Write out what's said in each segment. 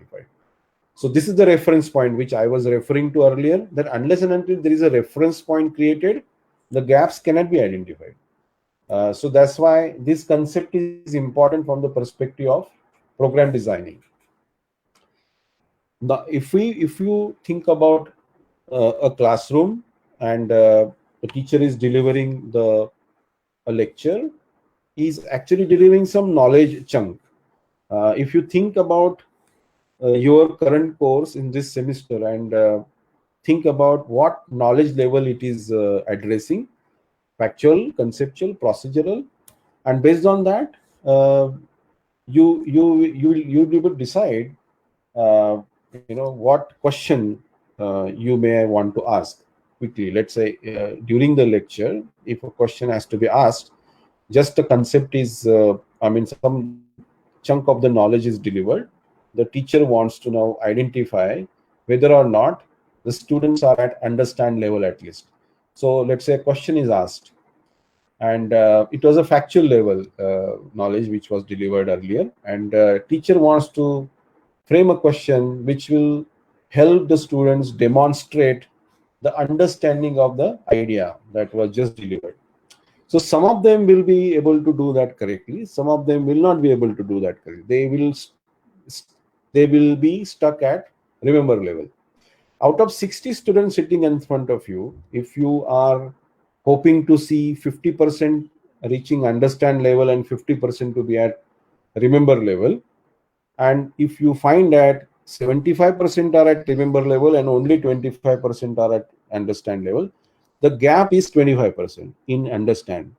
identified. So this is the reference point which I was referring to earlier, that unless and until there is a reference point created, the gaps cannot be identified. So that's why this concept is important from the perspective of program designing. Now, if you think about a classroom and the teacher is delivering a lecture, is actually delivering some knowledge chunk. If you think about your current course in this semester and think about what knowledge level it is addressing, factual, conceptual, procedural, and based on that, you'll be able to decide what question you may want to ask quickly. Let's say during the lecture, if a question has to be asked, just the concept is some chunk of the knowledge is delivered. The teacher wants to now identify whether or not the students are at understand level at least. So let's say a question is asked, and it was a factual level knowledge which was delivered earlier, and teacher wants to frame a question which will help the students demonstrate the understanding of the idea that was just delivered. So some of them will be able to do that correctly, some of them will not be able to do that correctly. They will be stuck at remember level. Out of 60 students sitting in front of you, if you are hoping to see 50% reaching understand level and 50% to be at remember level, and if you find that 75% are at remember level and only 25% are at understand level, the gap is 25% in understand.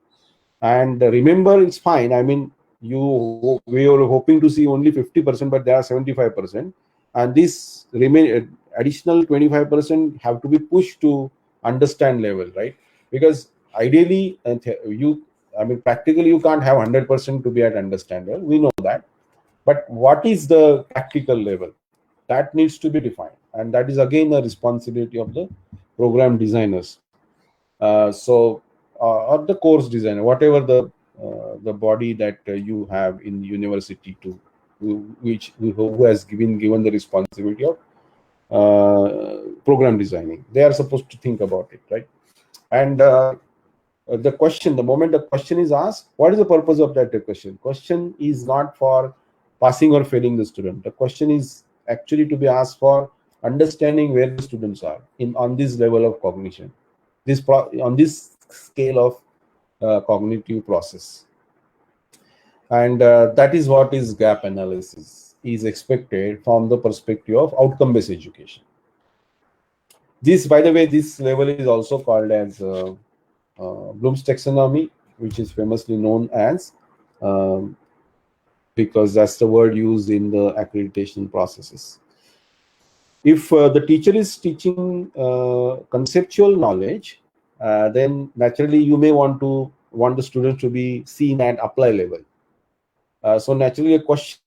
And remember, it's fine. I mean, we were hoping to see only 50%, but there are 75%, and this additional 25% have to be pushed to understand level, right? Because ideally, practically, you can't have 100% to be at understand level. We know that, but what is the practical level? That needs to be defined, and that is again a responsibility of the program designers. Or the course designer, whatever the body that you have in university who has given the responsibility of program designing, they are supposed to think about it, right? And the moment the question is asked, what is the purpose of that question? Question is not for passing or failing the student. The question is actually to be asked for understanding where the students are on this level of cognition, on this scale of cognitive process. And that is what is gap analysis is expected from the perspective of outcome-based education. This, by the way, this level is also called as Bloom's taxonomy, which is famously known as, because that's the word used in the accreditation processes. If the teacher is teaching conceptual knowledge, then naturally you may want the students to be seen at apply level. So naturally a question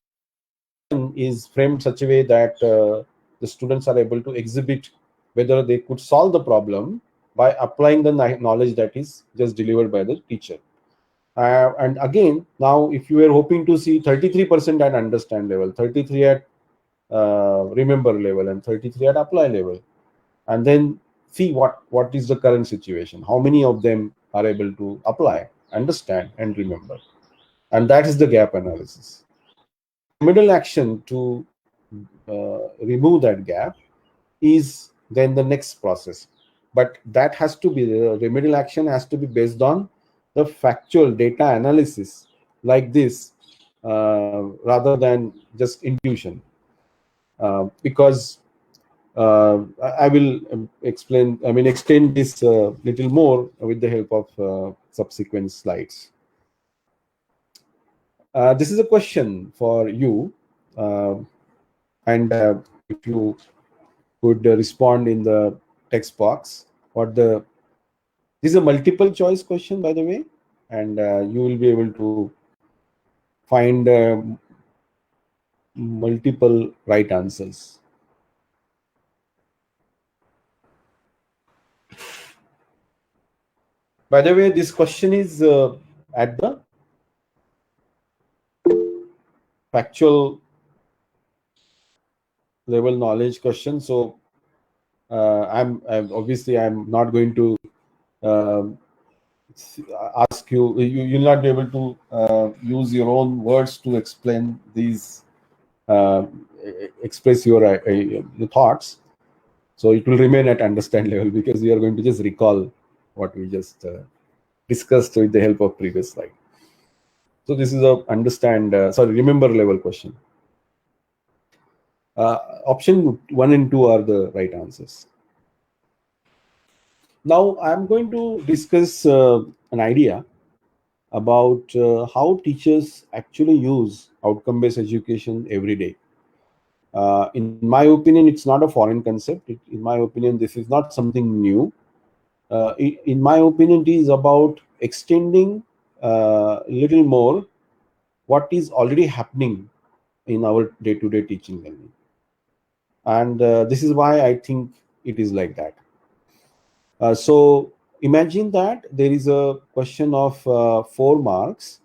is framed such a way that the students are able to exhibit whether they could solve the problem by applying the knowledge that is just delivered by the teacher. And again, now if you were hoping to see 33% at understand level, 33 at remember level, and 33 at apply level, and then see what is the current situation, how many of them are able to apply, understand, and remember. And that is the gap analysis. Remedial action to remove that gap is then the next process, but that has to be, the remedial action has to be based on the factual data analysis like this, rather than just intuition, because I will extend this little more with the help of subsequent slides. This is a question for you, and if you could respond in the text box. This is a multiple choice question, by the way, and you will be able to find multiple right answers. By the way, this question is at the factual level knowledge question. So I'm obviously I'm not going to um ask you'll not be able to use your own words to explain these, uh, express your thoughts. So it will remain at understand level, because we are going to just recall what we just discussed with the help of previous slide. So this is a understand, sorry, remember level question. Option 1 and 2 are the right answers. Now I'm going to discuss an idea about how teachers actually use outcome-based education every day. In my opinion, it's not a foreign concept. In my opinion, this is not something new. In my opinion, it is about extending a little more what is already happening in our day-to-day teaching learning. And this is why I think it is like that. So imagine that there is a question of 4 marks,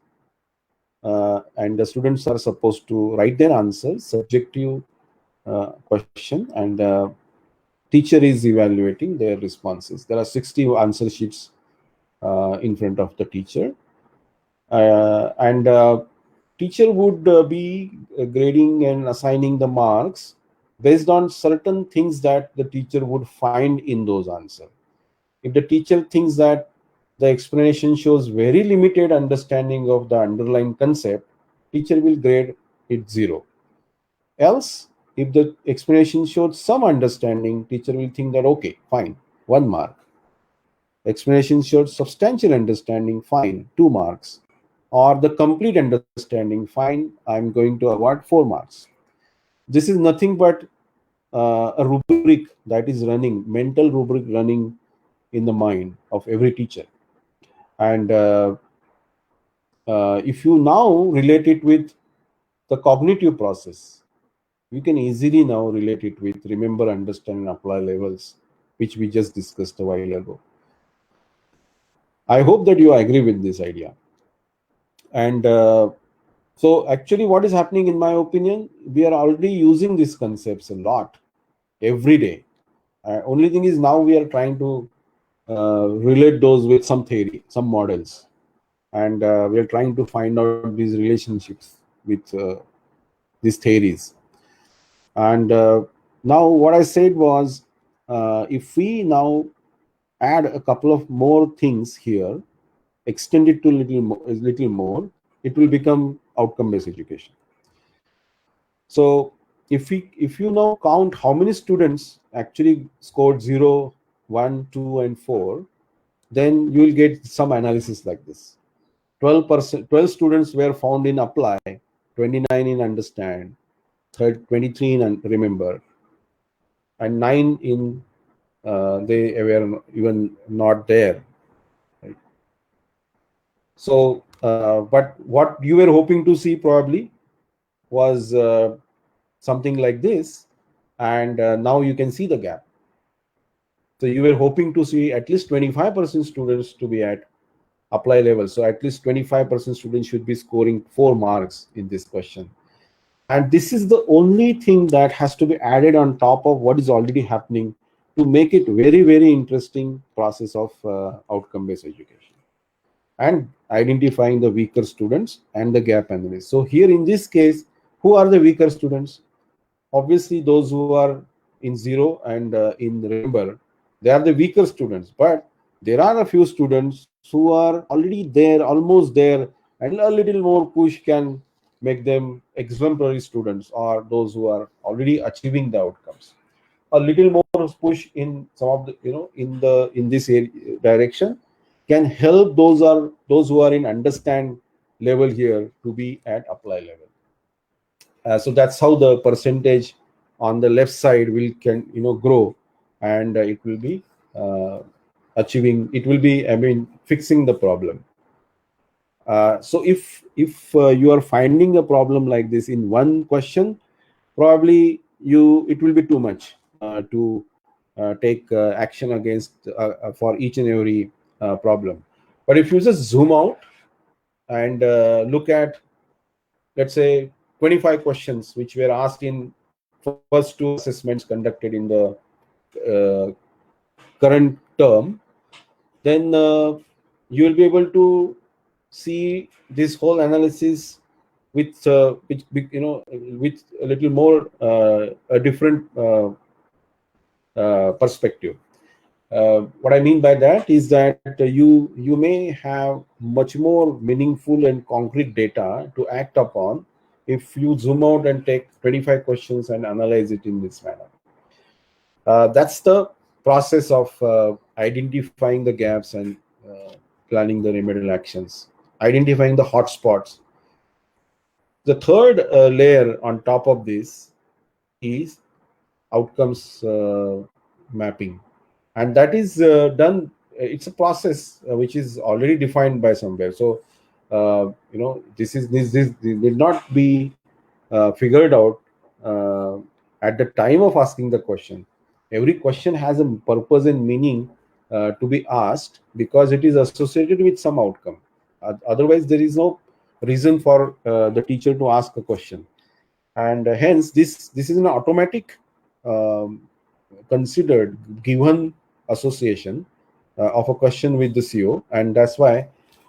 and the students are supposed to write their answers, subjective question, and teacher is evaluating their responses. There are 60 answer sheets in front of the teacher, and teacher would be grading and assigning the marks based on certain things that the teacher would find in those answers. If the teacher thinks that the explanation shows very limited understanding of the underlying concept, teacher will grade it 0. Else, if the explanation shows some understanding, teacher will think that okay, fine, 1 mark. Explanation showed substantial understanding, fine, 2 marks. Or the complete understanding, fine, I'm going to award 4 marks. This is nothing but a rubric that is running, mental rubric running in the mind of every teacher. And if you now relate it with the cognitive process, you can easily now relate it with remember, understand, and apply levels, which we just discussed a while ago. I hope that you agree with this idea. And so actually what is happening, in my opinion, we are already using these concepts a lot every day. Only thing is now we are trying to relate those with some theory, some models, and we are trying to find out these relationships with these theories. And now what I said was, if we now add a couple of more things here, extend it to little more, it will become outcome based education. So if you now count how many students actually scored 0, 1, 2, and 4, then you will get some analysis like this. 12 students were found in apply, 29 in understand, 23 in remember, and 9 in they were even not there. Right? So, but what you were hoping to see probably was something like this, and now you can see the gap. So you were hoping to see at least 25% students to be at apply level. So at least 25% students should be scoring 4 marks in this question. And this is the only thing that has to be added on top of what is already happening to make it very, very interesting process of outcome-based education and identifying the weaker students and the gap analysis. So here in this case, who are the weaker students? Obviously, those who are in 0 and in remember, they are the weaker students. But there are a few students who are already there, almost there, and a little more push can make them exemplary students, or those who are already achieving the outcomes. A little more push in some of the, in this direction can help those who are in understand level here to be at apply level. So that's how the percentage on the left side will grow, and it will be uh, achieving, it will be, I mean, fixing the problem. So if you are finding a problem like this in one question, probably it will be too much to take action against for each and every problem. But if you just zoom out and look at, let's say, 25 questions which were asked in first two assessments conducted in the uh, current term, then you will be able to see this whole analysis with with a little more a different perspective. What I mean by that is that you may have much more meaningful and concrete data to act upon if you zoom out and take 25 questions and analyze it in this manner. That's the process of identifying the gaps and planning the remedial actions, identifying the hotspots. The third layer on top of this is outcomes mapping, and that is done. It's a process which is already defined by somewhere. So this will not be figured out uh, at the time of asking the question. Every question has a purpose and meaning to be asked because it is associated with some outcome. Otherwise, there is no reason for the teacher to ask a question, and hence this is an automatic um, considered given association of a question with the CO, and that's why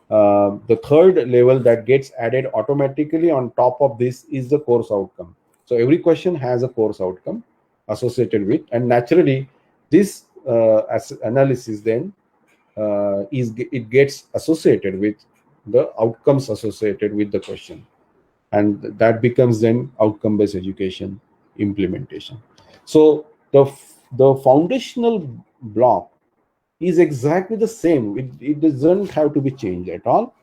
the third level that gets added automatically on top of this is the course outcome. So every question has a course outcome associated with, and naturally this as analysis then is it gets associated with the outcomes associated with the question, and that becomes then outcome based education implementation. So the foundational block is exactly the same. It doesn't have to be changed at all.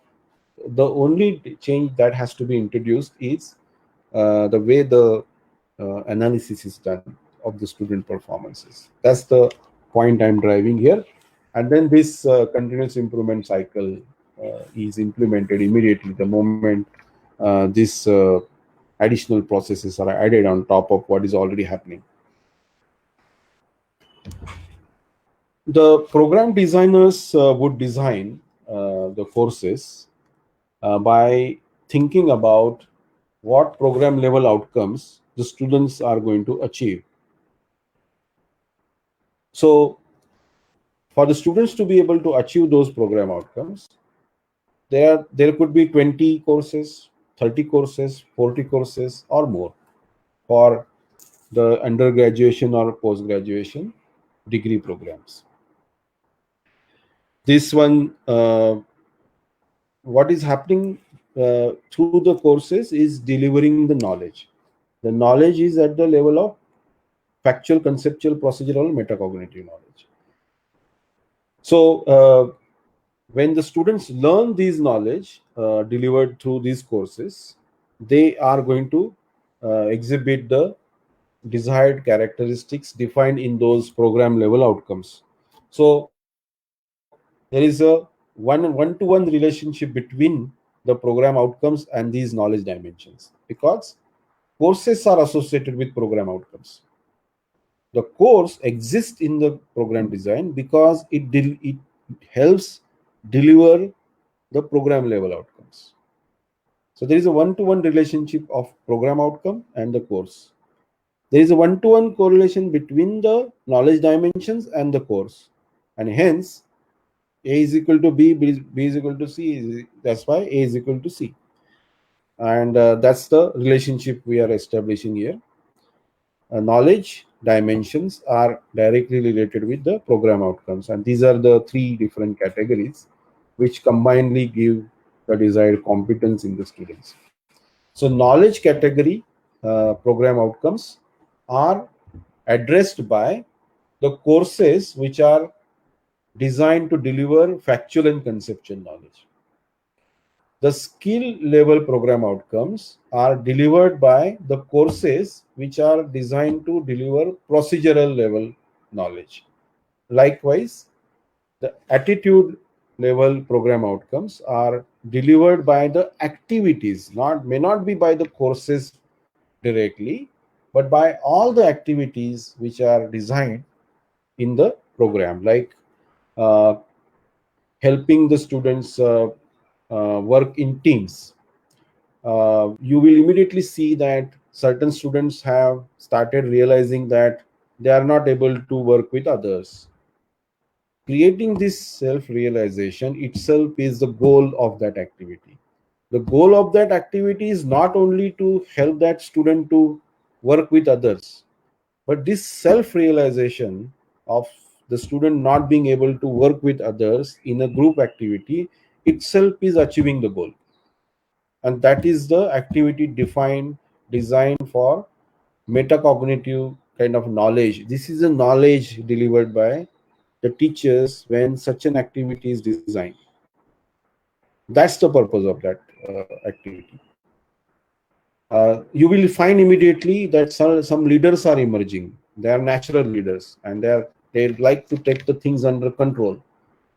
The only change that has to be introduced is the way the analysis is done of the student performances. That's the point I'm driving here. And then this continuous improvement cycle is implemented immediately the moment these additional processes are added on top of what is already happening. The program designers would design the courses by thinking about what program level outcomes the students are going to achieve. So for the students to be able to achieve those program outcomes, there could be 20 courses, 30 courses, 40 courses or more for the undergraduation or post graduation degree programs. This one, what is happening through the courses is delivering the knowledge. The knowledge is at the level of factual, conceptual, procedural, metacognitive knowledge. So when the students learn these knowledge delivered through these courses, they are going to exhibit the desired characteristics defined in those program level outcomes. So there is a one-to-one relationship between the program outcomes and these knowledge dimensions, because courses are associated with program outcomes. The course exists in the program design because it helps deliver the program level outcomes. So there is a one-to-one relationship of program outcome and the course. There is a one-to-one correlation between the knowledge dimensions and the course, and hence A is equal to B, B is equal to C. That's why A is equal to C, and that's the relationship we are establishing here. Knowledge dimensions are directly related with the program outcomes, and these are the three different categories which combinedly give the desired competence in the students. So knowledge category program outcomes are addressed by the courses which are designed to deliver factual and conceptual knowledge. The skill level program outcomes are delivered by the courses which are designed to deliver procedural level knowledge. Likewise, the attitude level program outcomes are delivered by the activities, may not be by the courses directly, but by all the activities which are designed in the program, like uh, helping the students work in teams. You will immediately see that certain students have started realizing that they are not able to work with others. Creating this self realization itself is the goal of that activity. The goal of that activity is not only to help that student to work with others, but this self realization of the student not being able to work with others in a group activity itself is achieving the goal. And that is the activity defined, designed for metacognitive kind of knowledge. This is a knowledge delivered by the teachers when such an activity is designed. That's the purpose of that activity. You will find immediately that some leaders are emerging. They are natural leaders, and they like to take the things under control,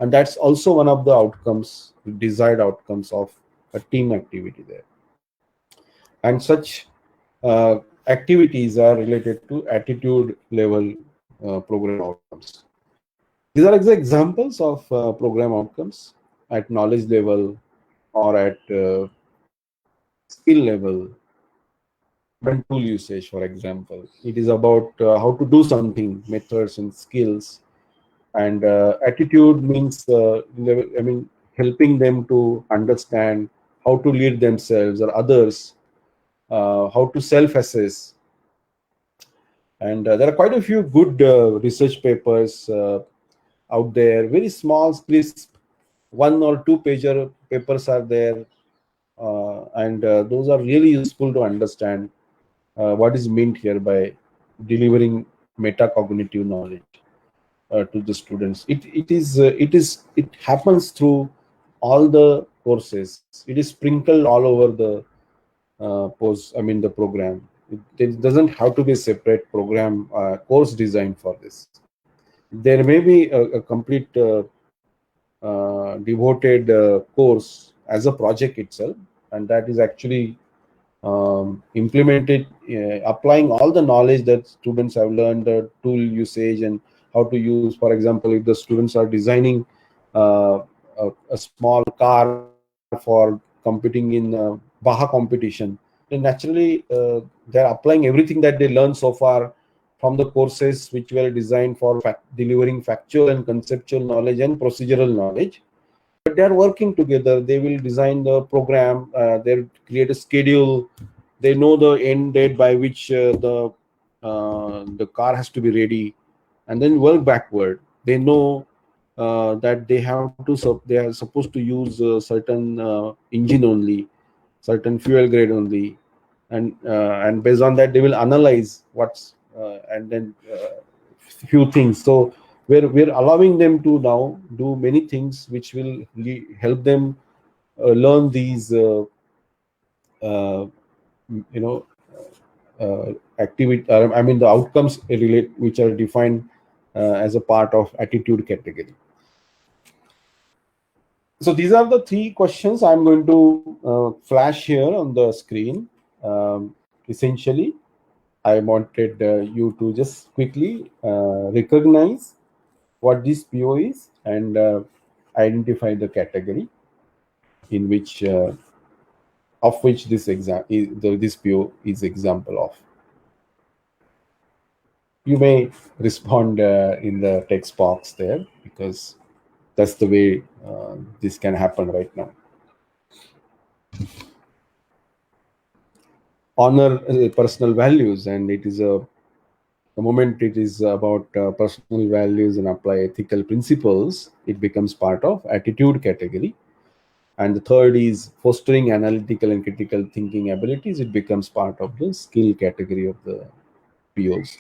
and that's also one of the outcomes, desired outcomes of a team activity there. And such uh, activities are related to attitude level program outcomes. These are examples of program outcomes at knowledge level or at skill level. Modern tool usage, for example, it is about how to do something, methods and skills. And attitude means, I mean, helping them to understand how to lead themselves or others, how to self-assess. And there are quite a few good research papers out there, very small, crisp, 1 or 2 pager papers are there. And those are really useful to understand what is meant here by delivering metacognitive knowledge to the students. It happens through all the courses. It is sprinkled all over the the program. It doesn't have to be a separate program course designed for this. There may be a complete devoted course as a project itself, and that is actually implemented, applying all the knowledge that students have learned, the tool usage and how to use. For example, if the students are designing a small car for competing in Baja competition, then naturally they're applying everything that they learned so far from the courses which were designed for delivering factual and conceptual knowledge and procedural knowledge. But they are working together. They will design the program, they'll create a schedule. They know the end date by which the car has to be ready, and then work backward. They know that they are supposed to use certain engine only, certain fuel grade only, and based on that they will analyze what's and then few things. So we're allowing them to now do many things which will help them learn these uh, you know activity, the outcomes relate which are defined as a part of attitude category. So these are the 3 questions I'm going to flash here on the screen. Essentially, I wanted you to just quickly recognize what this PO is and identify the category in which of which this PO is example of. You may respond in the text box there, because that's the way this can happen right now. Honor personal values, and it is the moment it is about personal values and apply ethical principles, it becomes part of attitude category. And the third is fostering analytical and critical thinking abilities. It becomes part of the skill category of the POs.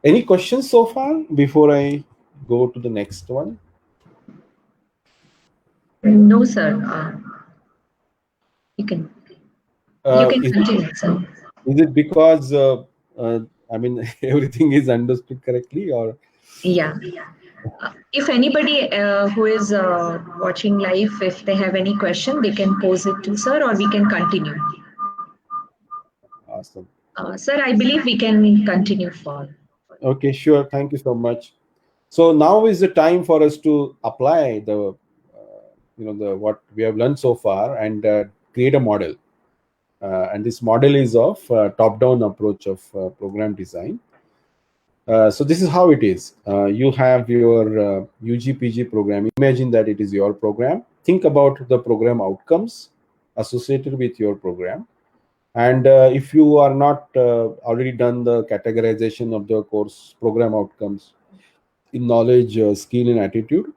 Any questions so far before I go to the next one? No, sir. You can you Uh, can is, continue, sir. is it because everything is understood correctly, or Yeah. If anybody who is watching live, if they have any question, they can pose it to sir, or we can continue. awesome? Sir, I believe we can continue for. Okay, sure. Thank you so much. So now is the time for us to apply the what we have learned so far and create a model. and this model is of top-down approach of program design. So this is how it is. You have your UG/PG program. Imagine that it is your program. Think about the program outcomes associated with your program. And if you are not already done the categorization of the course program outcomes in knowledge, skill, and attitude,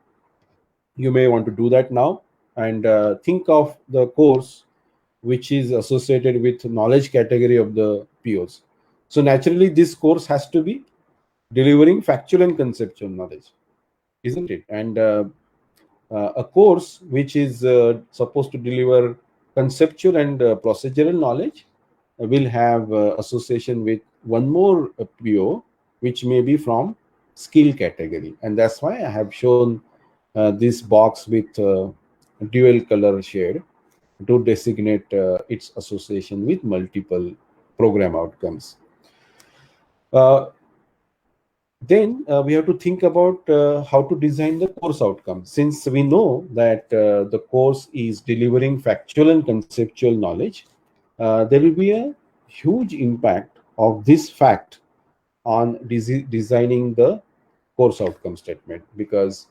you may want to do that now. And think of the course which is associated with knowledge category of the POs. So naturally, this course has to be delivering factual and conceptual knowledge, isn't it? And a course which is supposed to deliver conceptual and procedural knowledge will have association with one more PO, which may be from skill category. And that's why I have shown this box with dual color shade to designate its association with multiple program outcomes. Uh, then we have to think about how to design the course outcome. Since we know that the course is delivering factual and conceptual knowledge, there will be a huge impact of this fact on designing the course outcome statement, because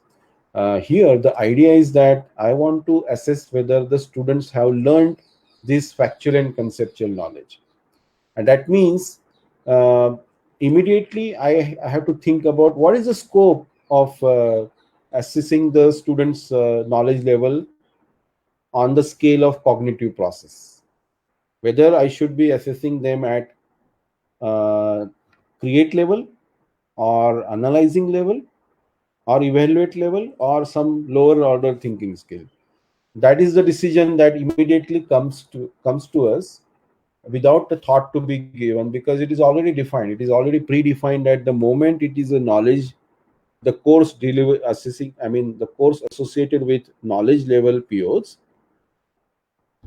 here the idea is that I want to assess whether the students have learned this factual and conceptual knowledge. And that means immediately I have to think about what is the scope of assessing the students knowledge level on the scale of cognitive process, whether I should be assessing them at uh, create level or analyzing level or evaluate level or some lower order thinking skill. That is the decision that immediately comes to us without the thought to be given, because it is already defined, it is already predefined at the moment it is a knowledge, the course deliver assessing, I mean the course associated with knowledge level POs.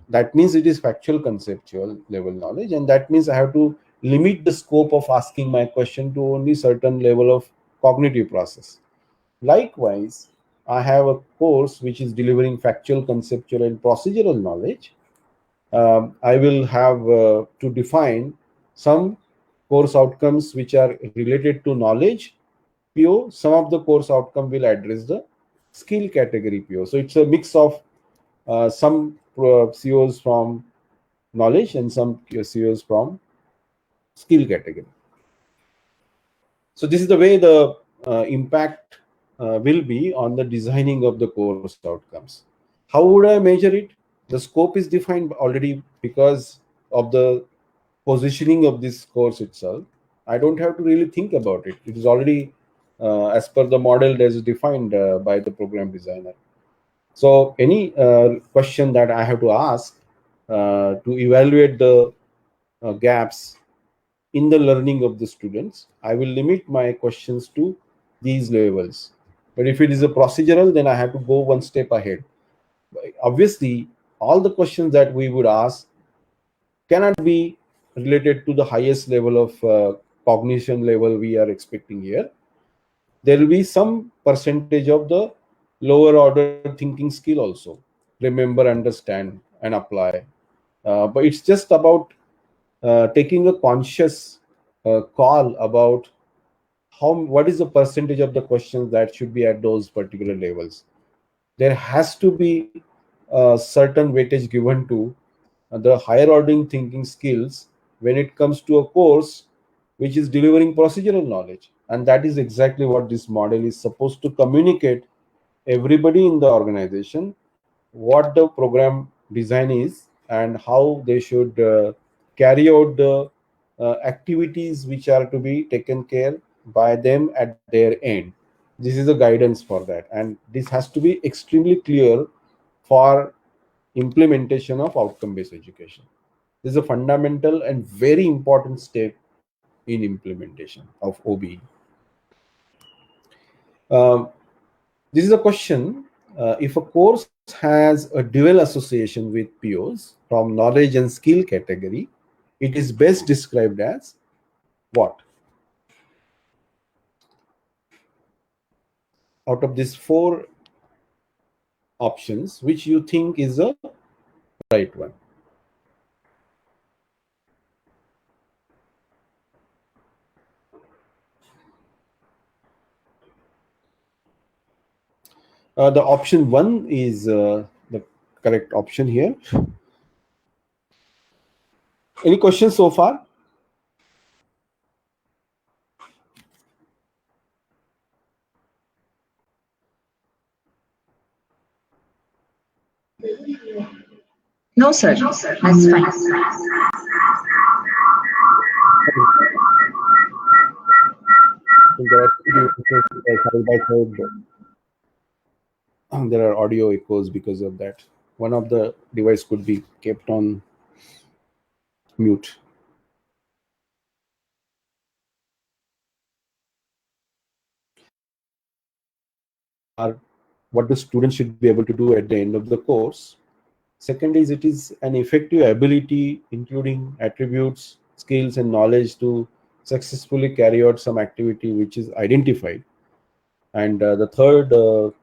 That means it is factual conceptual level knowledge, and that means I have to limit the scope of asking my question to only certain level of cognitive process. Likewise, I have a course which is delivering factual, conceptual, and procedural knowledge. I will have to define some course outcomes which are related to knowledge PO. Some of the course outcome will address the skill category PO. So it's a mix of some COs from knowledge and some COs from skill category. So this is the way the impact will be on the designing of the course outcomes. How would I measure it? The scope is defined already because of the positioning of this course itself. I don't have to really think about it. It is already as per the model that is defined by the program designer. So any question that I have to ask to evaluate the gaps in the learning of the students, I will limit my questions to these levels. But if it is a procedural, then I have to go one step ahead. Obviously, all the questions that we would ask cannot be related to the highest level of cognition level we are expecting here. There will be some percentage of the lower order thinking skill also. Remember, understand, and apply. But it's just about taking a conscious call about what is the percentage of the questions that should be at those particular levels. There has to be a certain weightage given to the higher ordering thinking skills when it comes to a course which is delivering procedural knowledge. And that is exactly what this model is supposed to communicate everybody in the organization, what the program design is and how they should carry out the activities which are to be taken care by them at their end. This is a guidance for that, and this has to be extremely clear for implementation of outcome based education. This is a fundamental and very important step in implementation of OBE. Um, this is a question. If a course has a dual association with POs from knowledge and skill category, it is best described as what? Out of these four options, which you think is the right one? The option one is the correct option here. Any questions so far? No, sir. That's fine. There are two side by side. There are audio echoes because of that. One of the device could be kept on mute. Are what the student should be able to do at the end of the course. Second is it is an effective ability, including attributes, skills, and knowledge to successfully carry out some activity which is identified. And the third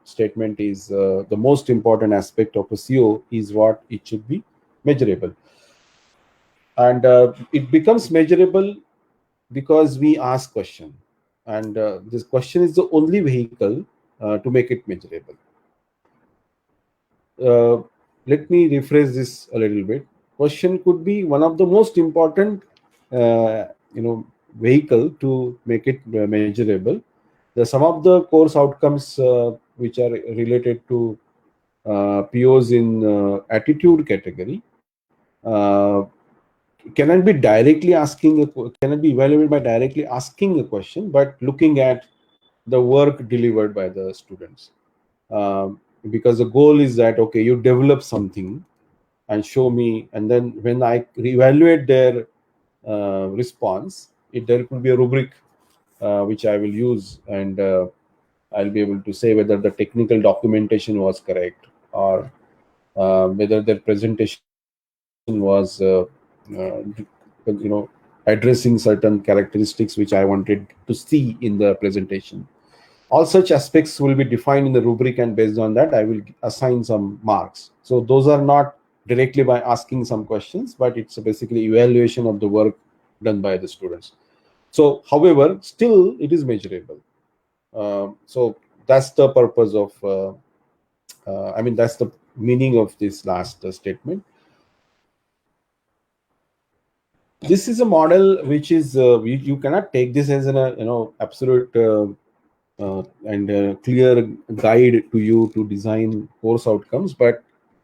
statement is the most important aspect of a CO is what it should be measurable. And it becomes measurable because we ask question. And this question is the only vehicle to make it measurable. uh, Let me rephrase this a little bit. Question could be one of the most important uh, vehicle to make it measurable. The some of the course outcomes which are related to POs in attitude category cannot be directly cannot be evaluated by directly asking a question, but looking at the work delivered by the students. Because the goal is that okay, you develop something and show me, and then when I evaluate their response, there could be a rubric which I will use, and I'll be able to say whether the technical documentation was correct, or whether their presentation was addressing certain characteristics which I wanted to see in the presentation. All such aspects will be defined in the rubric, and based on that I will assign some marks. So those are not directly by asking some questions, but it's basically evaluation of the work done by the students. So however, still it is measurable. So that's the purpose of that's the meaning of this last statement. This is a model which is you cannot take this as an absolute and clear guide to you to design course outcomes, but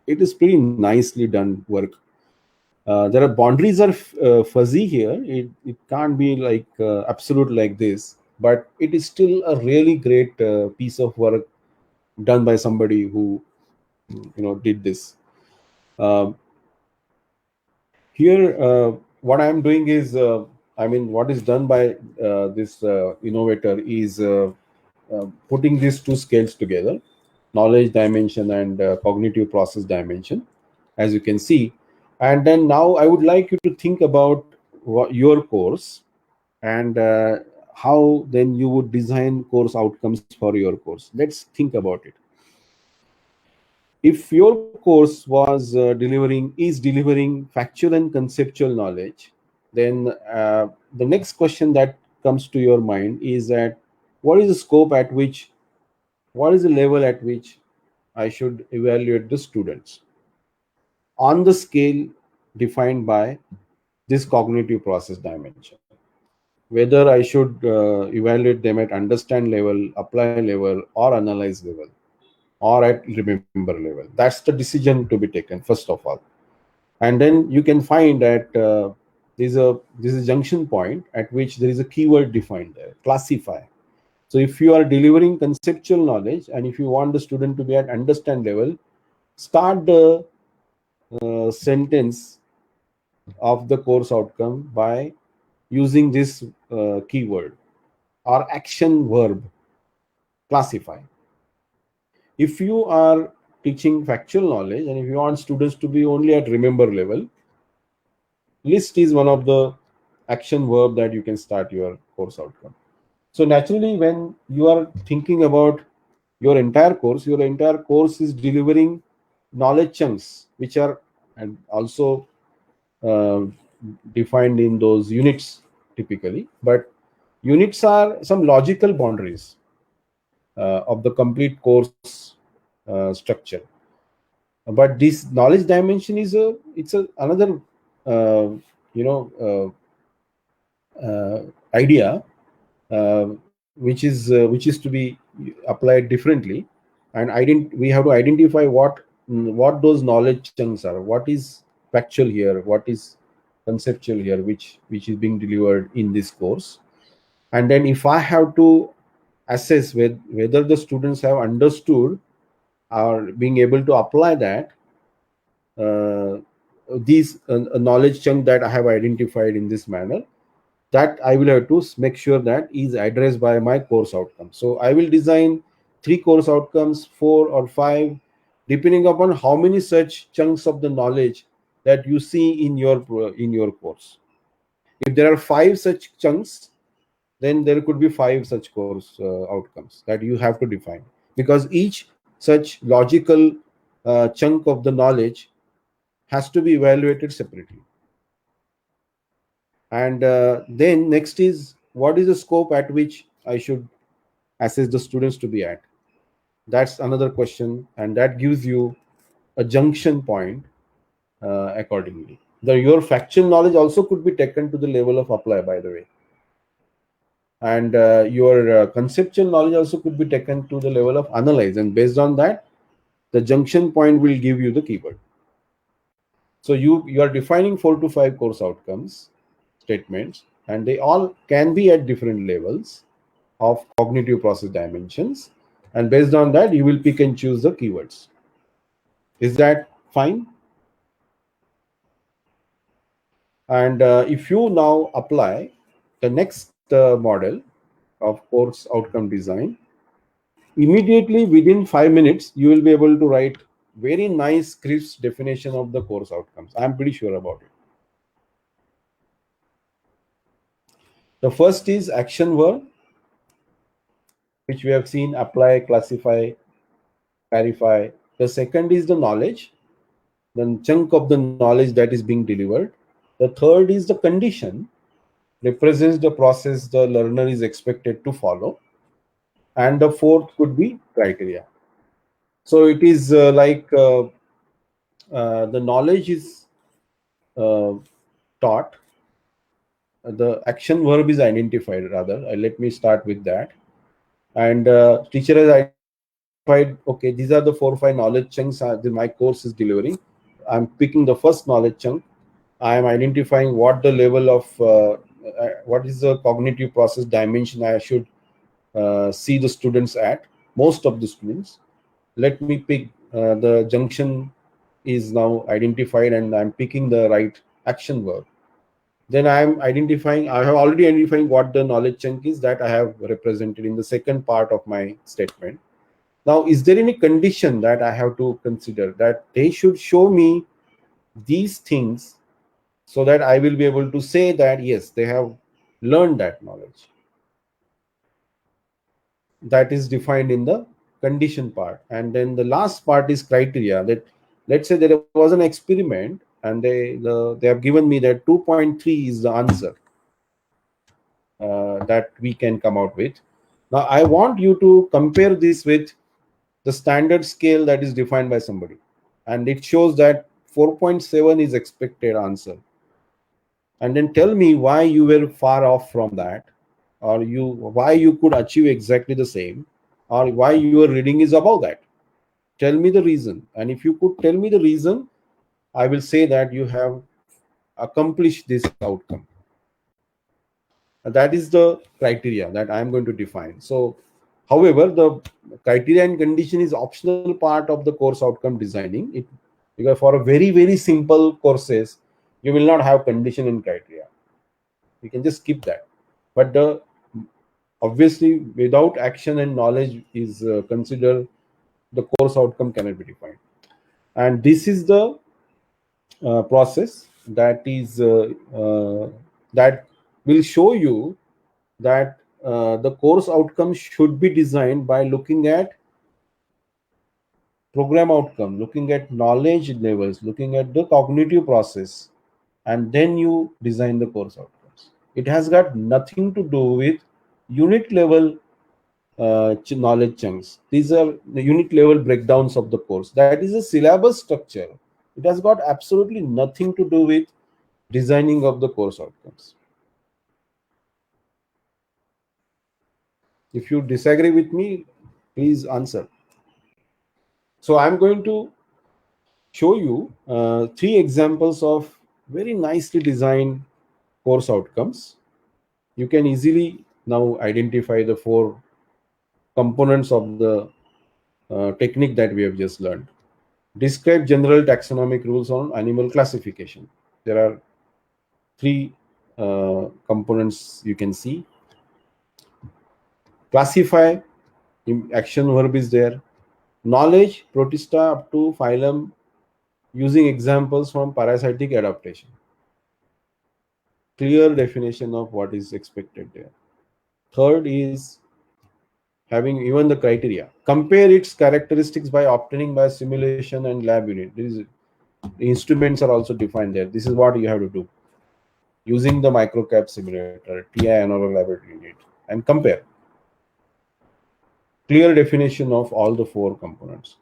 it is pretty nicely done work. There are boundaries are fuzzy here. It can't be like absolute like this, but it is still a really great piece of work done by somebody who did this. Um, Here, what I'm doing is, what is done by this innovator is putting these two scales together: knowledge dimension and cognitive process dimension, as you can see. And then now I would like you to think about your course, and how then you would design course outcomes for your course. Let's think about it. If your course was delivering factual and conceptual knowledge, then the next question that comes to your mind is that what is the scope at which, what is the level at which I should evaluate the students on the scale defined by this cognitive process dimension? Whether I should evaluate them at understand level, apply level, or analyze level, or at remember level. That's the decision to be taken first of all. And then you can find that there's a junction point at which there is a keyword defined there: classify. So if you are delivering conceptual knowledge and if you want the student to be at understand level, start the sentence of the course outcome by using this keyword or action verb: classify. If you are teaching factual knowledge and if you want students to be only at remember level, list is one of the action verb that you can start your course outcome. So naturally, when you are thinking about your entire course is delivering knowledge chunks which are and also uh, defined in those units typically. But units are some logical boundaries of the complete course structure. But this knowledge dimension is a it's a another uh, you know idea, which is to be applied differently. And we have to identify what those knowledge chunks are, what is factual here, what is conceptual here, which is being delivered in this course. And then if I have to assess whether the students have understood or being able to apply that, uh, these knowledge chunk that I have identified in this manner, that I will have to make sure that is addressed by my course outcome. So I will design 3 course outcomes, 4 or 5, depending upon how many such chunks of the knowledge that you see in your course. If there are 5 such chunks, then there could be 5 such course outcomes that you have to define, because each such logical chunk of the knowledge has to be evaluated separately. And then next is, what is the scope at which I should assess the students to be at? That's another question, and that gives you a junction point accordingly. Your factual knowledge also could be taken to the level of apply, by the way. And your conceptual knowledge also could be taken to the level of analyze, and based on that, the junction point will give you the keyword. So you are defining 4 to 5 course outcomes statements, and they all can be at different levels of cognitive process dimensions, and based on that you will pick and choose the keywords. Is that fine? And if you now apply the next model of course outcome design, immediately within 5 minutes you will be able to write very nice crisp definition of the course outcomes. I'm pretty sure about it. The first is action verb, which we have seen: apply, classify, clarify. The second is the knowledge, the chunk of the knowledge that is being delivered. The third is the condition, represents the process the learner is expected to follow. And the fourth could be criteria. So it is the knowledge is uh, taught, the action verb is identified rather. Let me start with that. And teacher has identified, okay, these are the 4 or 5 knowledge chunks my course is delivering. I'm picking the first knowledge chunk. I am identifying what the level of what is the cognitive process dimension I should see the students at, most of the students. Let me pick the junction is now identified, and I'm picking the right action verb. Then I have already identifying what the knowledge chunk is that I have represented in the second part of my statement. Now, is there any condition that I have to consider, that they should show me these things so that I will be able to say that yes, they have learned that knowledge? That is defined in the condition part. And then the last part is criteria. That, let's say there was an experiment and they have given me that 2.3 is the answer that we can come out with. Now I want you to compare this with the standard scale that is defined by somebody, and it shows that 4.7 is expected answer. And then tell me why you were far off from that, or why you could achieve exactly the same, or why your reading is above that. Tell me the reason. And if you could tell me the reason, I will say that you have accomplished this outcome. And that is the criteria that I am going to define. So however, the criteria and condition is optional part of the course outcome designing it, because for a very simple courses you will not have condition and criteria. You can just skip that. But the obviously without action and knowledge is considered, the course outcome cannot be defined. And this is the process that is that will show you that the course outcome should be designed by looking at program outcome, looking at knowledge levels, looking at the cognitive process, and then you design the course outcomes. It has got nothing to do with unit level knowledge chunks. These are the unit level breakdowns of the course. That is a syllabus structure. It has got absolutely nothing to do with designing of the course outcomes. If you disagree with me, please answer. So I'm going to show you 3 examples of very nicely designed course outcomes. You can easily now identify the 4 components of the technique that we have just learned. Describe general taxonomic rules on animal classification. There are 3 components you can see. Classify, action verb is there. Knowledge, protista up to phylum, using examples from parasitic adaptation. Clear definition of what is expected there. Third is having even the criteria. Compare its characteristics by obtaining by simulation and lab unit. The instruments are also defined there. This is what you have to do. Using the microcap simulator, TI annual laboratory unit, and compare. Clear definition of all the 4 components.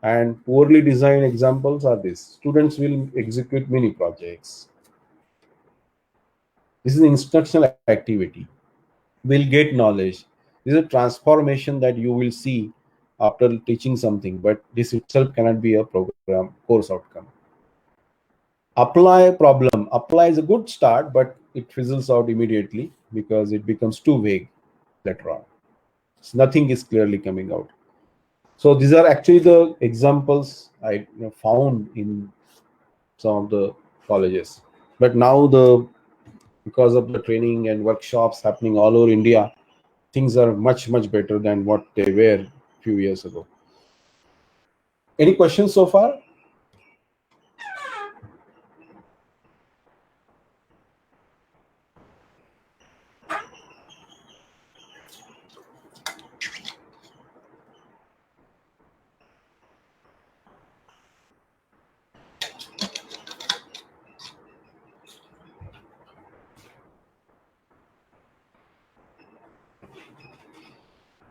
And poorly designed examples are this. Students will execute mini projects. This is instructional activity. Will get knowledge. This is a transformation that you will see after teaching something, but this itself cannot be a program course outcome. Apply problem. Apply is a good start, but it fizzles out immediately because it becomes too vague later on. So nothing is clearly coming out. So these are actually the examples I found in some of the colleges. But now because of the training and workshops happening all over India, things are much better than what they were a few years ago. Any questions so far?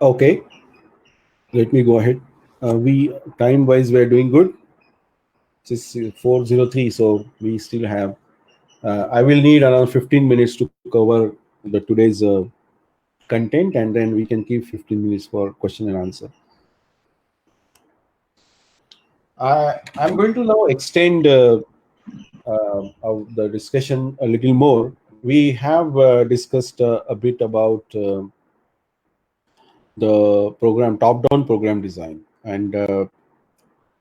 Okay, let me go ahead. We time wise we're doing good. It's 4:03, so we still have. I will need around 15 minutes to cover the today's content, and then we can keep 15 minutes for question and answer. I'm going to now extend the discussion a little more. We have discussed a bit about the program top-down program design, and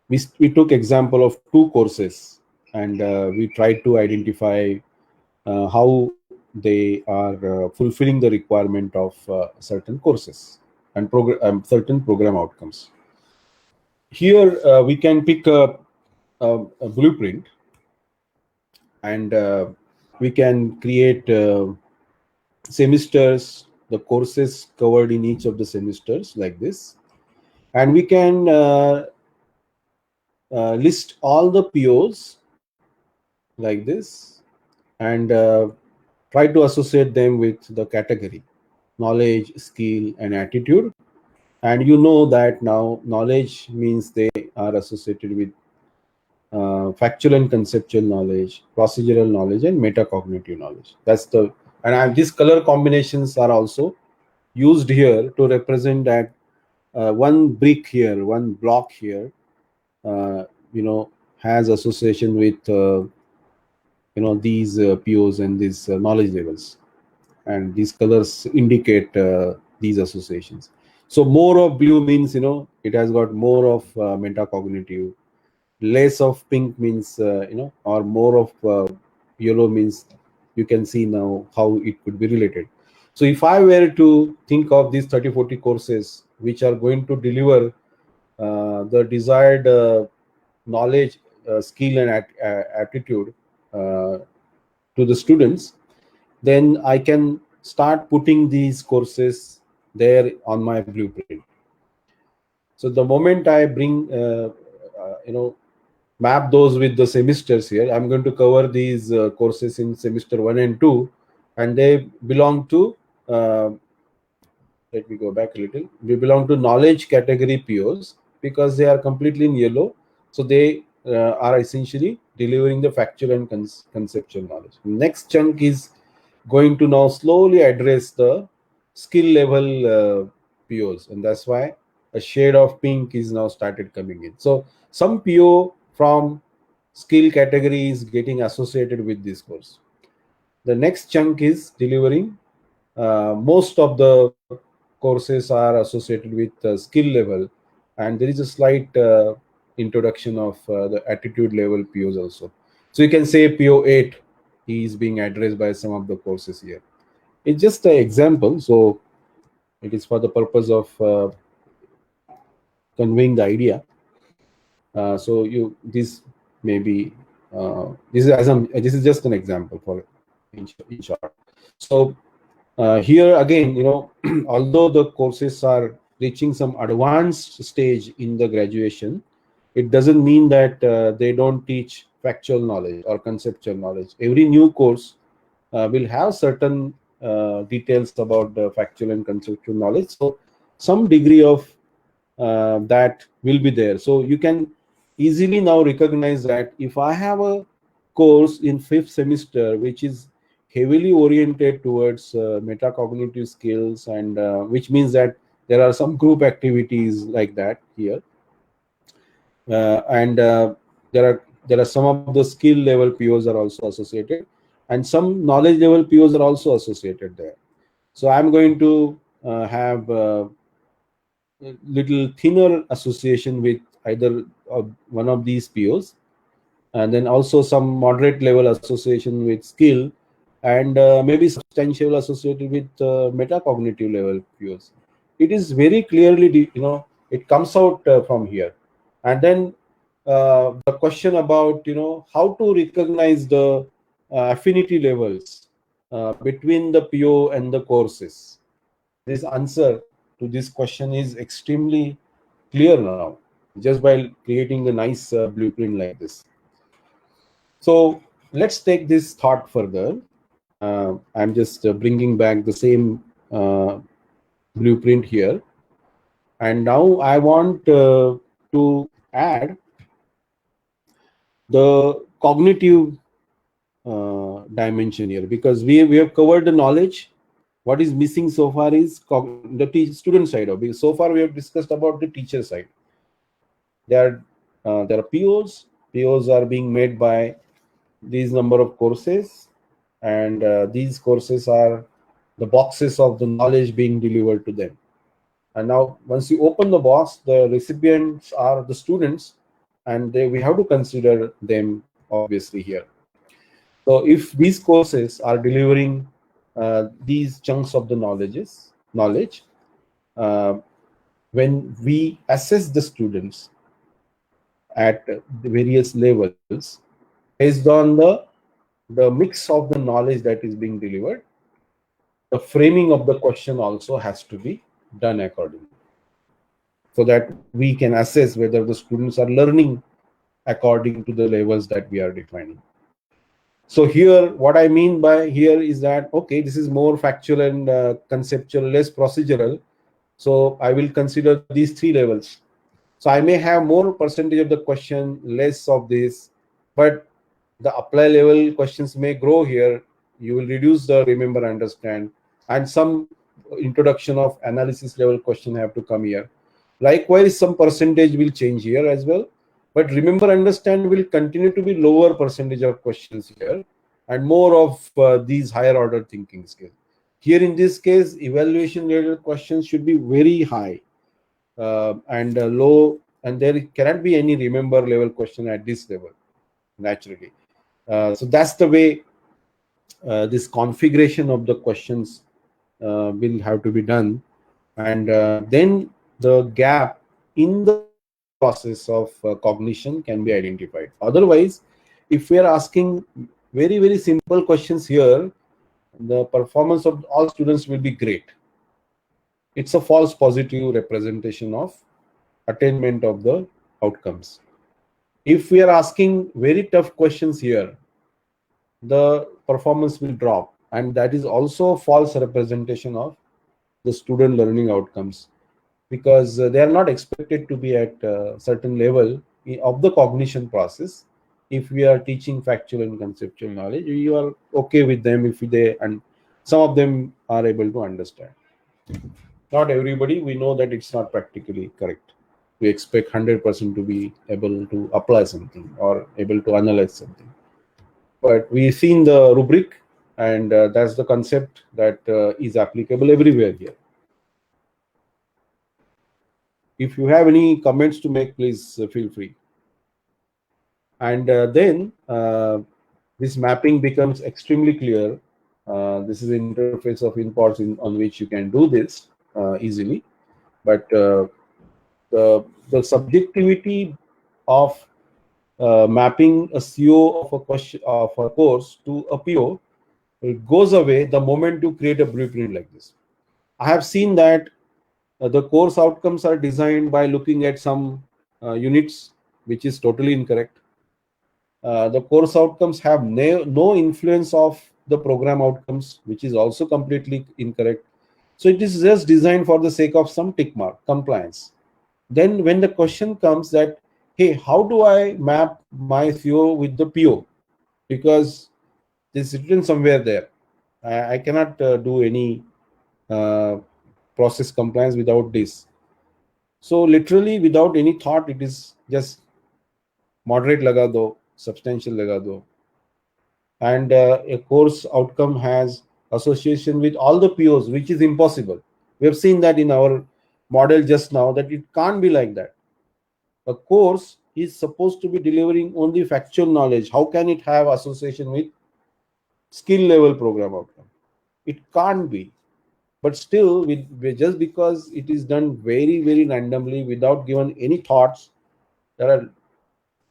we took example of 2 courses, and we tried to identify how they are fulfilling the requirement of certain courses and certain program outcomes. Here we can pick a blueprint, and we can create semesters, the courses covered in each of the semesters like this, and we can list all the POs like this, and try to associate them with the category knowledge, skill, and attitude. And you know that now knowledge means they are associated with factual and conceptual knowledge, procedural knowledge, and metacognitive knowledge. That's the these color combinations are also used here to represent that one brick here, one block here, uh, has association with these POs and these knowledge levels, and these colors indicate these associations. So more of blue means it has got more of metacognitive. Less of pink means or more of yellow means you can see now how it could be related. So if I were to think of these 30-40 courses which are going to deliver the desired knowledge, skill, and attitude to the students, then I can start putting these courses there on my blueprint. So the moment I bring map those with the semesters here, I'm going to cover these courses in semester 1 and 2, and they belong to let me go back a little. We belong to knowledge category POs because they are completely in yellow. So they are essentially delivering the factual and conceptual knowledge. Next chunk is going to now slowly address the skill level POs, and that's why a shade of pink is now started coming in. So some PO from skill category is getting associated with this course. The next chunk is delivering. Most of the courses are associated with skill level, and there is a slight introduction of the attitude level POs also. So you can say PO 8 is being addressed by some of the courses here. It's just an example, so it is for the purpose of conveying the idea. So you this may be this is just an example for in short. So here again, although the courses are reaching some advanced stage in the graduation, it doesn't mean that they don't teach factual knowledge or conceptual knowledge. Every new course will have certain details about the factual and conceptual knowledge. So some degree of that will be there. So you can easily now recognize that if I have a course in 5th semester which is heavily oriented towards metacognitive skills, and which means that there are some group activities like that here, and there are some of the skill level POs are also associated, and some knowledge level POs are also associated there. So I'm going to have little thinner association with either one of these POs, and then also some moderate level association with skill, and maybe substantial associated with metacognitive level POs. It is very clearly, it comes out from here. And then the question about, how to recognize the affinity levels between the PO and the courses. This answer to this question is extremely clear now, just by creating a nice blueprint like this. So let's take this thought further. I'm just bringing back the same blueprint here. And now I want to add the cognitive dimension here, because we have covered the knowledge. What is missing so far is the student side of it. Because so far we have discussed about the teacher side. There are POs. POs are being made by these number of courses, and these courses are the boxes of the knowledge being delivered to them. And now once you open the box, the recipients are the students, and we have to consider them obviously here. So if these courses are delivering these chunks of the knowledge, when we assess the students at the various levels based on the mix of the knowledge that is being delivered, the framing of the question also has to be done accordingly, so that we can assess whether the students are learning according to the levels that we are defining. So here, what I mean by here is that, okay, this is more factual and conceptual, less procedural. So I will consider these 3 levels. So I may have more percentage of the question, less of this, but the apply level questions may grow here. You will reduce the remember, understand, and some introduction of analysis level question have to come here. Likewise, some percentage will change here as well, but remember, understand will continue to be lower percentage of questions here, and more of these higher order thinking skills. Here in this case, evaluation related questions should be very high and low, and there cannot be any remember level question at this level naturally. So that's the way this configuration of the questions will have to be done, and then the gap in the process of cognition can be identified. Otherwise, if we are asking very, very simple questions here, the performance of all students will be great. It's a false positive representation of attainment of the outcomes. If we are asking very tough questions here, the performance will drop, and that is also a false representation of the student learning outcomes, because they are not expected to be at a certain level of the cognition process. If we are teaching factual and conceptual knowledge, you are okay with them if they, and some of them are able to understand. Not everybody, we know that it's not practically correct. We expect 100% to be able to apply something or able to analyze something. But we've seen the rubric, and that's the concept that is applicable everywhere here. If you have any comments to make, please feel free. And then this mapping becomes extremely clear. This is the interface of imports on which you can do this easily. But the subjectivity of mapping a CO of a question of a course to a PO, it goes away the moment you create a blueprint like this. I have seen that the course outcomes are designed by looking at some units, which is totally incorrect. The course outcomes have no influence of the program outcomes, which is also completely incorrect. So it is just designed for the sake of some tick mark compliance. Then when the question comes that, hey, how do I map my CO with the PO? Because it's written somewhere there. I cannot do any uh, process compliance without this. So literally without any thought, it is just moderate laga do, substantial laga do. And a course outcome has association with all the POs, which is impossible. We have seen that in our model just now, that it can't be like that. A course is supposed to be delivering only factual knowledge. How can it have association with skill level program outcome? It can't be. But still, just because it is done very randomly without given any thoughts, there are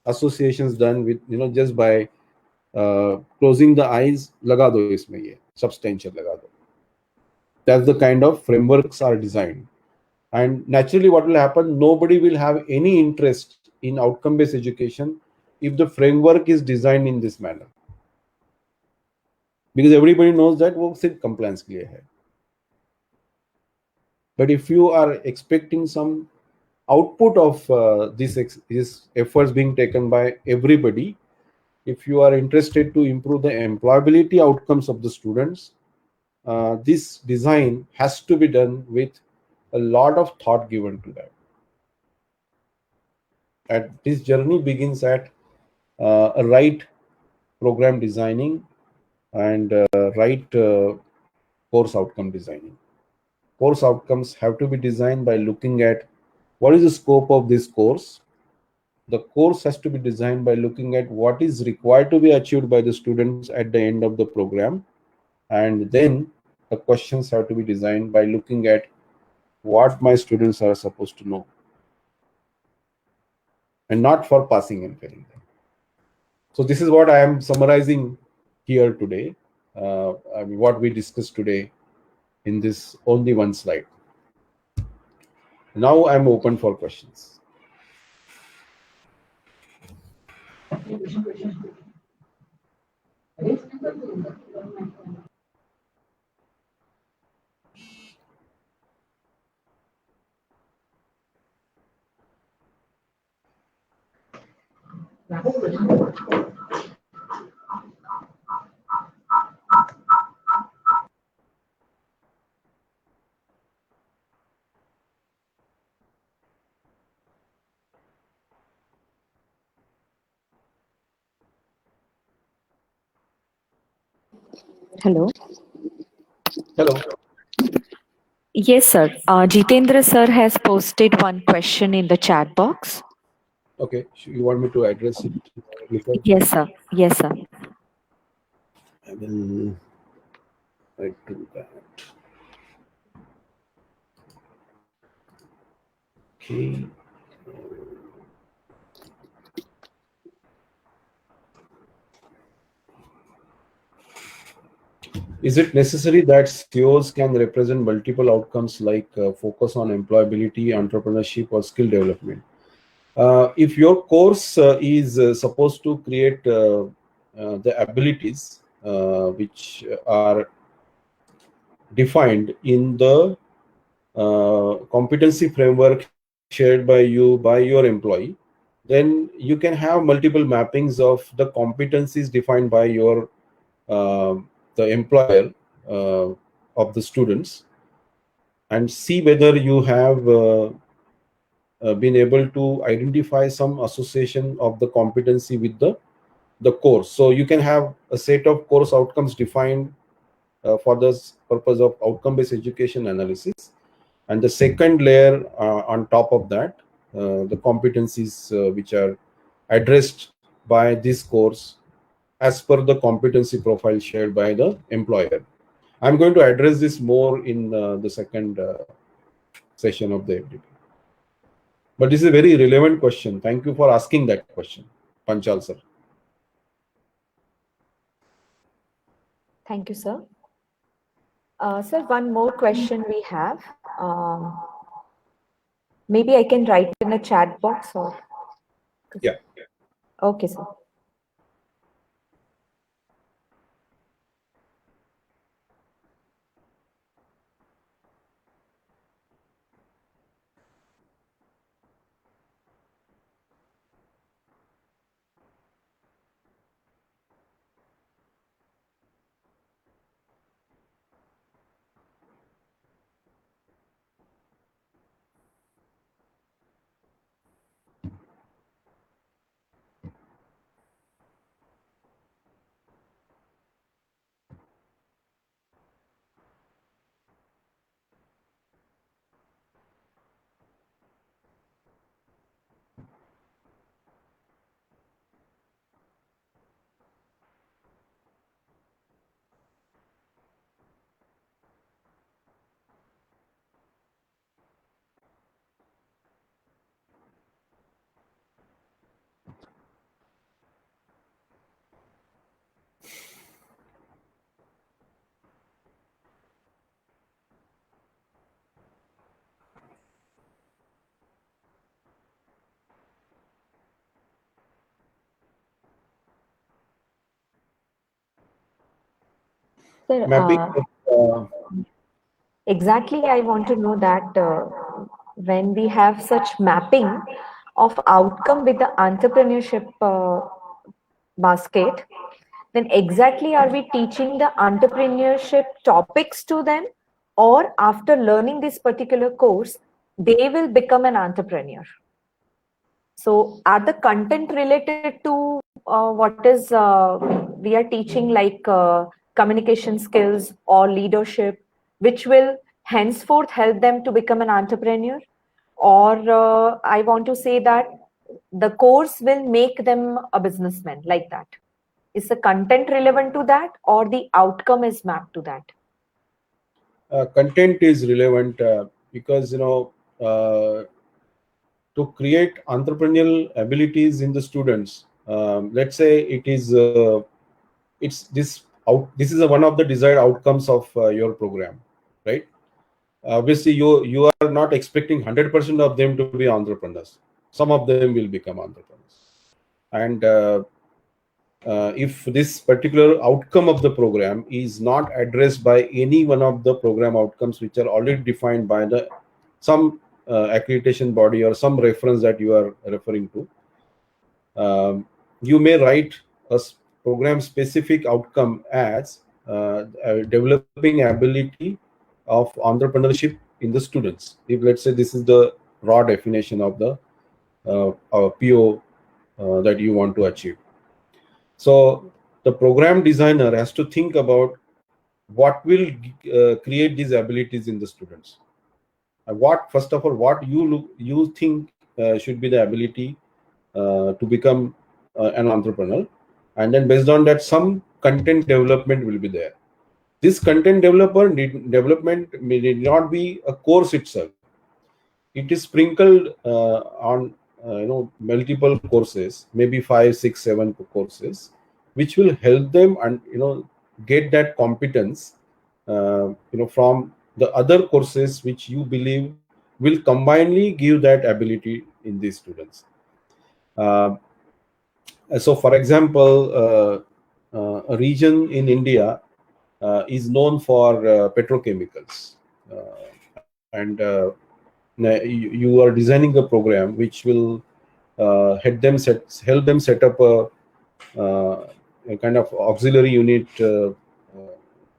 associations done with, just by closing the eyes, laga do isme ye, substantial laga do. That's the kind of frameworks are designed. And naturally, what will happen, nobody will have any interest in outcome based education if the framework is designed in this manner, because everybody knows that वो सिर्फ compliance के लिए है. But if you are expecting some output of these efforts being taken by everybody, if you are interested to improve the employability outcomes of the students, this design has to be done with a lot of thought given to that. And this journey begins at a right program designing and right course outcome designing. Course outcomes have to be designed by looking at what is the scope of this course. The course has to be designed by looking at what is required to be achieved by the students at the end of the program. And then the questions have to be designed by looking at what my students are supposed to know, and not for passing and failing them. So this is what I am summarizing here today. I mean, what we discussed today in this only one slide. Now I'm open for questions. Hello. Hello. Yes, sir. Jitendra sir has posted one question in the chat box. Okay, you want me to address it? Yes, sir. Yes, sir. I will try to do that. Okay. Is it necessary that CEOs can represent multiple outcomes like focus on employability, entrepreneurship, or skill development? If your course is supposed to create the abilities which are defined in the competency framework shared by you, by your employee, then you can have multiple mappings of the competencies defined by your the employer of the students, and see whether you have been able to identify some association of the competency with the course. So you can have a set of course outcomes defined for the purpose of outcome based education analysis, and the second layer on top of that, the competencies which are addressed by this course as per the competency profile shared by the employer. I'm going to address this more in the second session of the FDP. But this is a very relevant question. Thank you for asking that question, Panchal sir. Thank you, sir. Sir, one more question we have. Maybe I can write in a chat box or. Yeah. Okay, sir. Sir, Mapping. exactly, I want to know that when we have such mapping of outcome with the entrepreneurship basket, then exactly are we teaching the entrepreneurship topics to them, or after learning this particular course, they will become an entrepreneur? So, are the content related to what is we are teaching, like communication skills or leadership, which will henceforth help them to become an entrepreneur? Or I want to say that the course will make them a businessman, like that. Is the content relevant to that, or the outcome is mapped to that? Content is relevant because to create entrepreneurial abilities in the students. Let's say it is it's this out. This is one of the desired outcomes of your program, right? Obviously, you are not expecting 100% of them to be entrepreneurs. Some of them will become entrepreneurs, and if this particular outcome of the program is not addressed by any one of the program outcomes which are already defined by the some accreditation body or some reference that you are referring to, you may write a program specific outcome as developing ability of entrepreneurship in the students. If let's say this is the raw definition of the PO that you want to achieve. So the program designer has to think about what will create these abilities in the students. What, first of all, what you think should be the ability to become an entrepreneur, and then based on that, some content development will be there. This content development may not be a course itself. It is sprinkled on multiple courses, maybe 5, 6, 7 courses, which will help them and get that competence from the other courses which you believe will combinedly give that ability in these students. So for example, a region in India is known for petrochemicals, and you are designing a program which will help them set up a kind of auxiliary unit,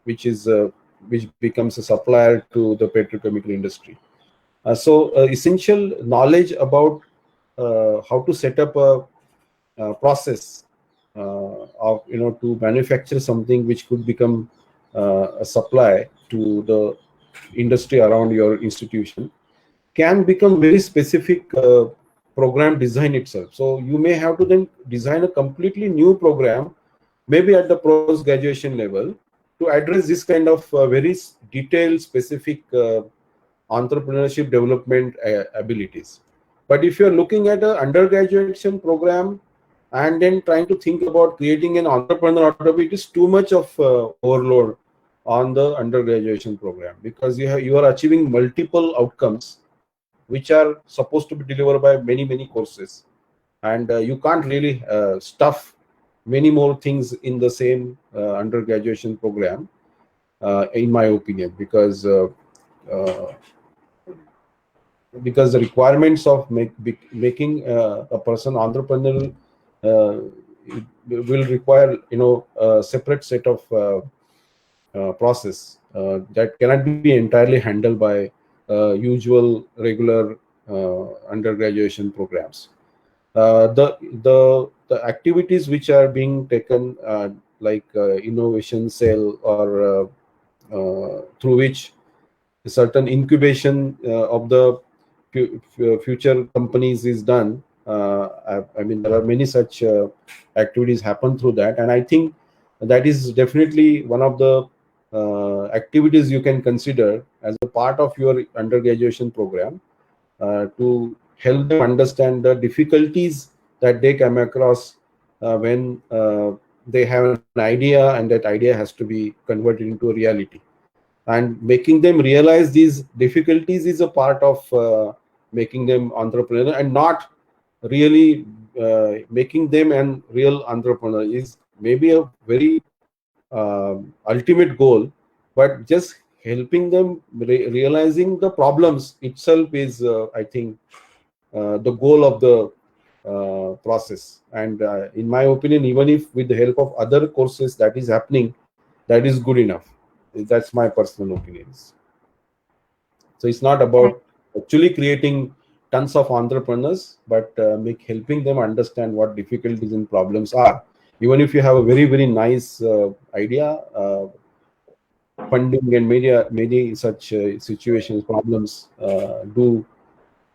which is which becomes a supplier to the petrochemical industry. So essential knowledge about how to set up a process of, to manufacture something which could become a supply to the industry around your institution can become very specific program design itself. So you may have to then design a completely new program, maybe at the post graduation level, to address this kind of very detailed, specific entrepreneurship development abilities. But if you're looking at an undergraduation program and then trying to think about creating an entrepreneur out of it, is too much of overload on the undergraduation program, because you are achieving multiple outcomes which are supposed to be delivered by many courses, and you can't really stuff many more things in the same undergraduation program, in my opinion, uh, because the requirements of making a person entrepreneurial will require, a separate set of process that cannot be entirely handled by usual regular undergraduation programs. The activities which are being taken, like innovation cell, or through which certain incubation of the future companies is done. I mean, there are many such activities happen through that, and I think that is definitely one of the activities you can consider as a part of your undergraduation program, to help them understand the difficulties that they come across when they have an idea and that idea has to be converted into a reality. And making them realize these difficulties is a part of making them entrepreneur, and not really making them an real entrepreneur is maybe a very ultimate goal, but just helping them realizing the problems itself is, I think, the goal of the process. And in my opinion, even if with the help of other courses that is happening, that is good enough. That's my personal opinions. So it's not about actually creating tons of entrepreneurs, but helping them understand what difficulties and problems are. Even if you have a very nice idea, funding and many such situations, problems do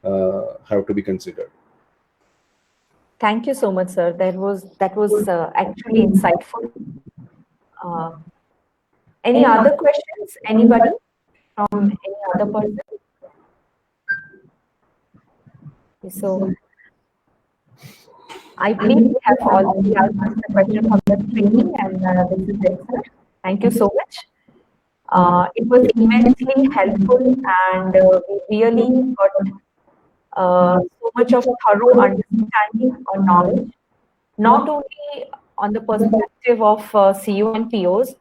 have to be considered. Thank you so much, sir. That was actually insightful. Any other questions? Anybody from any other person? So I believe we have already answered the question from the training, and this is it, sir. Thank you so much. It was immensely helpful, and we really got so much of thorough understanding or knowledge, not only on the perspective of CU and POs,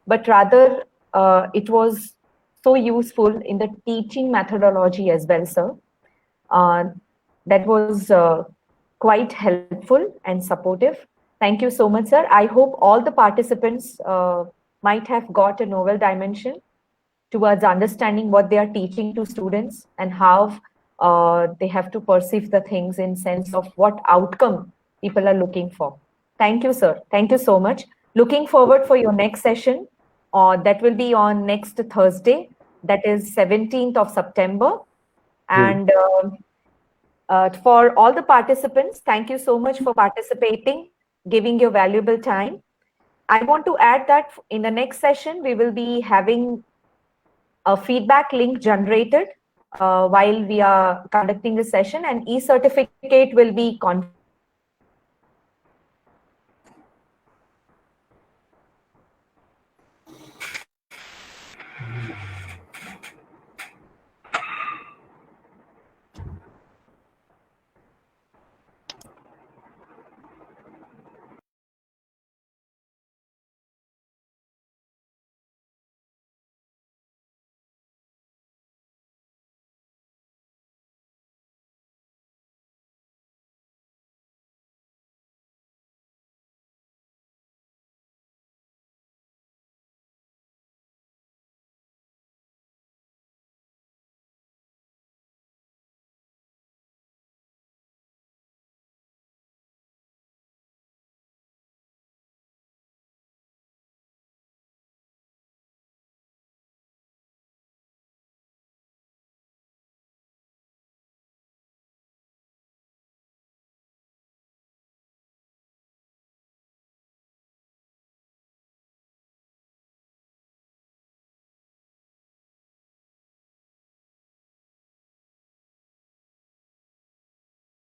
but rather it was so useful in the teaching methodology as well, sir. That was quite helpful and supportive. Thank you so much, sir. I hope all the participants might have got a novel dimension towards understanding what they are teaching to students and how they have to perceive the things in sense of what outcome people are looking for. Thank you, sir. Thank you so much. Looking forward for your next session. That will be on next Thursday, that is 17th of September. And for all the participants, thank you so much for participating, giving your valuable time. I want to add that in the next session, we will be having a feedback link generated while we are conducting the session, and e-certificate will be confirmed